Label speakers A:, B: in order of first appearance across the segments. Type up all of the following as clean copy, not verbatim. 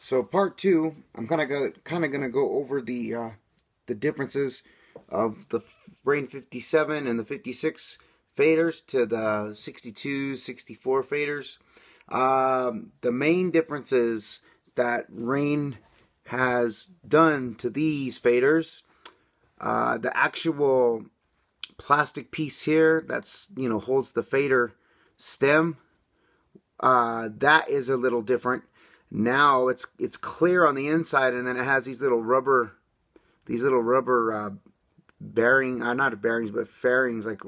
A: So part two, I'm kind of gonna go over the differences of the Rane 57 and the 56 faders to the 62, 64 faders. The main differences that Rane has done to these faders, the actual plastic piece here that's holds the fader stem, that is a little different. Now it's clear on the inside, and then it has these little rubber bearing, not bearings, but fairings, like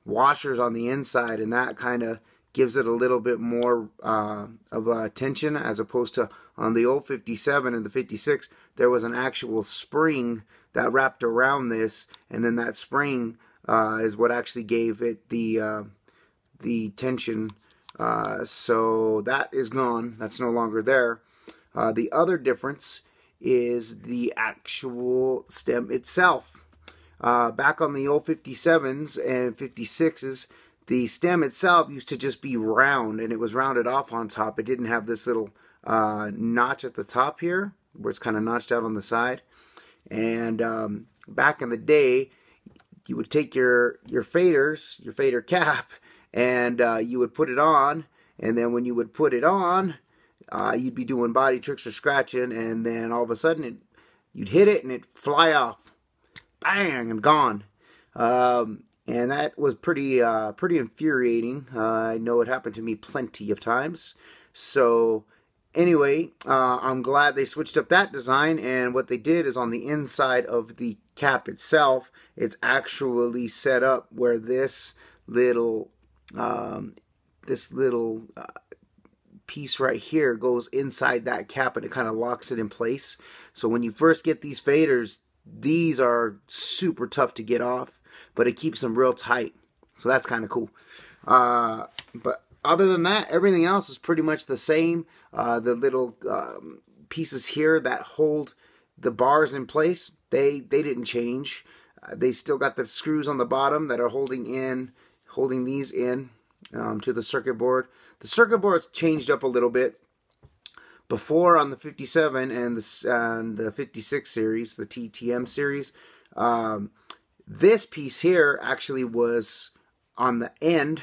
A: washers on the inside, and that kind of gives it a little bit more of a tension, as opposed to on the old 57 and the 56, there was an actual spring that wrapped around this, and then that spring is what actually gave it the tension. So that is gone. That's no longer there. The other difference is the actual stem itself. Back on the old 57s and 56s, the stem itself used to just be round, and it was rounded off on top. It didn't have this little notch at the top here, where it's kind of notched out on the side. And back in the day, you would take your faders, your fader cap, and you would put it on, and then when you would put it on, you'd be doing body tricks or scratching, and then all of a sudden you'd hit it and it'd fly off, bang, and gone. And that was pretty infuriating. I know it happened to me plenty of times. So anyway, I'm glad they switched up that design, and what they did is on the inside of the cap itself, it's actually set up where this little piece right here goes inside that cap, and it kind of locks it in place. So when you first get these faders, these are super tough to get off, but it keeps them real tight. So that's kind of cool. But other than that, everything else is pretty much the same. The little pieces here that hold the bars in place, they didn't change. They still got the screws on the bottom that are holding these in to the circuit board. The circuit board's changed up a little bit. Before, on the 57 and the 56 series, the TTM series, this piece here actually was on the end,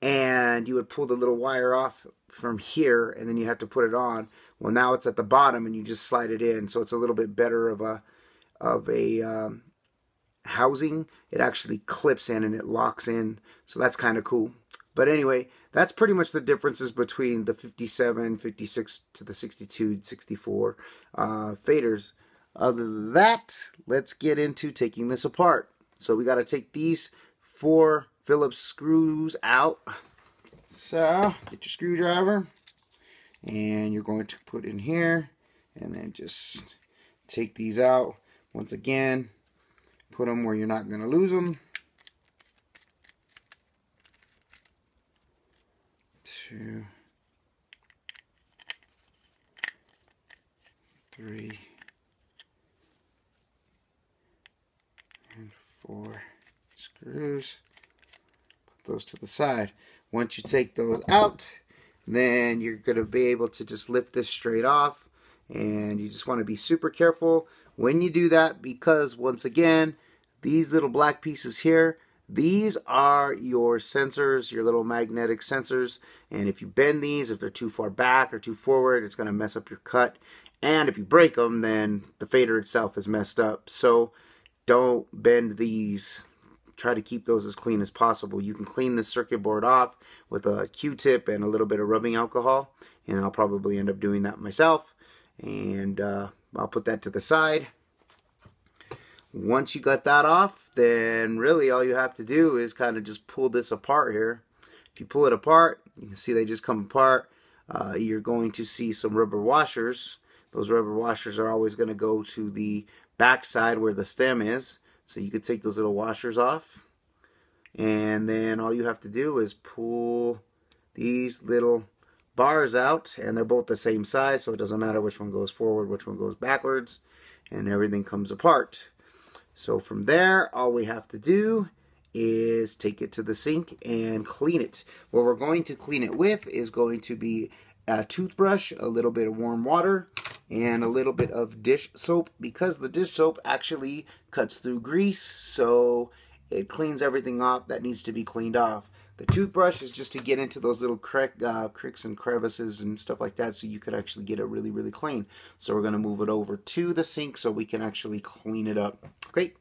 A: and you would pull the little wire off from here, and then you have to put it on. Well, now it's at the bottom, and you just slide it in, so it's a little bit better of a housing. It actually clips in and it locks in, so that's kind of cool. But anyway, that's pretty much the differences between the 57, 56 to the 62, 64 faders. Other than that, let's get into taking this apart. So we got to take these 4 Phillips screws out. So get your screwdriver, and you're going to put in here, and then just take these out. Once again, put them where you're not going to lose them. 2, 3, and 4 screws. Put those to the side. Once you take those out, then you're going to be able to just lift this straight off, and you just want to be super careful when you do that, because once again, these little black pieces here, these are your sensors, your little magnetic sensors, and if you bend these, if they're too far back or too forward, it's going to mess up your cut, and if you break them, then the fader itself is messed up. So don't bend these. Try to keep those as clean as possible. You can clean this circuit board off with a Q-tip and a little bit of rubbing alcohol, and I'll probably end up doing that myself, and I'll put that to the side. Once you got that off, then really all you have to do is kind of just pull this apart here. If you pull it apart, you can see they just come apart. You're going to see some rubber washers. Those rubber washers are always going to go to the back side where the stem is. So you could take those little washers off, and then all you have to do is pull these little bars out, and they're both the same size, so it doesn't matter which one goes forward, which one goes backwards, and everything comes apart. So from there, all we have to do is take it to the sink and clean it. What we're going to clean it with is going to be a toothbrush, a little bit of warm water, and a little bit of dish soap, because the dish soap actually cuts through grease, so it cleans everything off that needs to be cleaned off. The toothbrush is just to get into those little cricks and crevices and stuff like that, so you could actually get it really, really clean. So we're going to move it over to the sink so we can actually clean it up. Okay,